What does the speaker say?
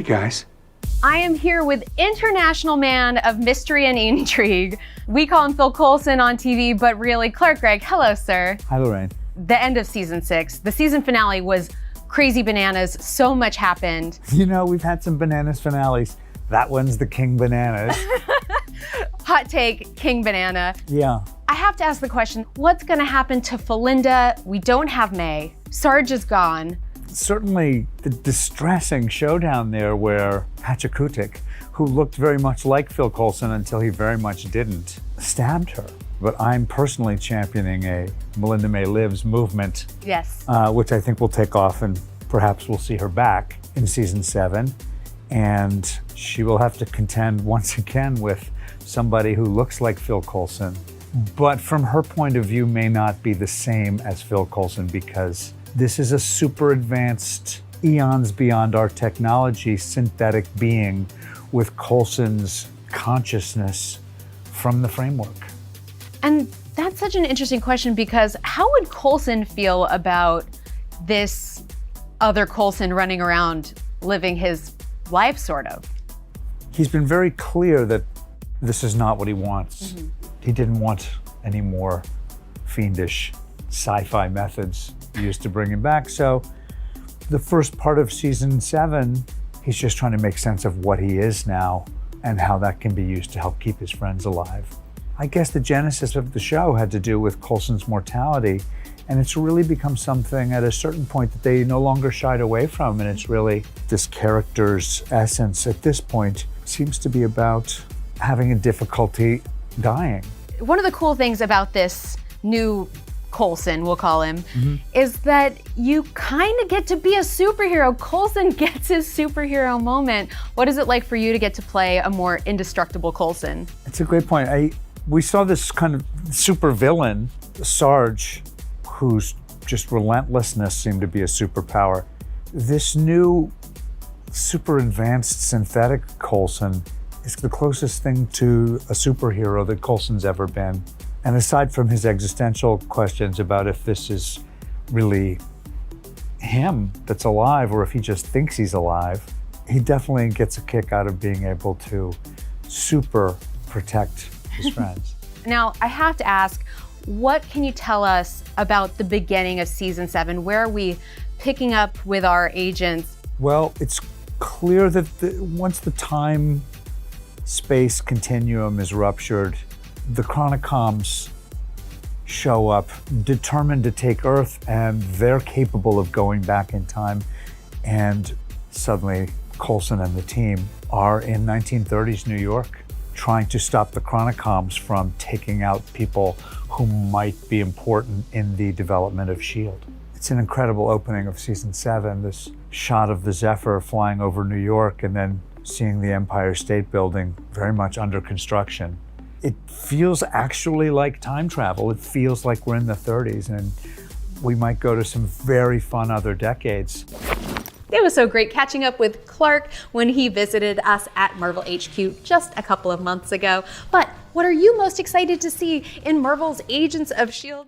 Hey guys. I am here with international man of mystery and intrigue. We call him Phil Coulson on TV, but really Clark Gregg. Hello, sir. Hi, Lorraine. The end of season 6. The season finale was crazy bananas. So much happened. You know, we've had some bananas finales. That one's the King Bananas. Hot take, King Banana. Yeah. I have to ask the question, what's gonna happen to Felinda? We don't have May. Sarge is gone. Certainly the distressing showdown there where Pachakutik, who looked very much like Phil Coulson until he very much didn't, stabbed her. But I'm personally championing a Melinda May Lives movement. Yes. Which I think will take off, and perhaps we'll see her back in season 7. And she will have to contend once again with somebody who looks like Phil Coulson, but from her point of view may not be the same as Phil Coulson, because this is a super advanced, eons beyond our technology, synthetic being with Coulson's consciousness from the framework. And that's such an interesting question, because how would Coulson feel about this other Coulson running around living his life, sort of? He's been very clear that this is not what he wants. Mm-hmm. He didn't want any more fiendish sci-fi methods used to bring him back. So the first part of season 7, he's just trying to make sense of what he is now and how that can be used to help keep his friends alive. I guess the genesis of the show had to do with Coulson's mortality, and it's really become something at a certain point that they no longer shied away from, and it's really this character's essence at this point seems to be about having a difficulty dying. One of the cool things about this new Coulson, we'll call him, is that you kind of get to be a superhero. Coulson gets his superhero moment. What is it like for you to get to play a more indestructible Coulson? It's a great point. We saw this kind of super villain, Sarge, whose just relentlessness seemed to be a superpower. This new super advanced synthetic Coulson is the closest thing to a superhero that Coulson's ever been. And aside from his existential questions about if this is really him that's alive or if he just thinks he's alive, he definitely gets a kick out of being able to super protect his friends. Now, I have to ask, what can you tell us about the beginning of season 7? Where are we picking up with our agents? Well, it's clear that once the time-space continuum is ruptured, the Chronicoms show up determined to take Earth, and they're capable of going back in time. And suddenly, Coulson and the team are in 1930s New York, trying to stop the Chronicoms from taking out people who might be important in the development of S.H.I.E.L.D. It's an incredible opening of season 7, this shot of the Zephyr flying over New York and then seeing the Empire State Building very much under construction. It feels actually like time travel. It feels like we're in the 30s, and we might go to some very fun other decades. It was so great catching up with Clark when he visited us at Marvel HQ just a couple of months ago. But what are you most excited to see in Marvel's Agents of S.H.I.E.L.D.?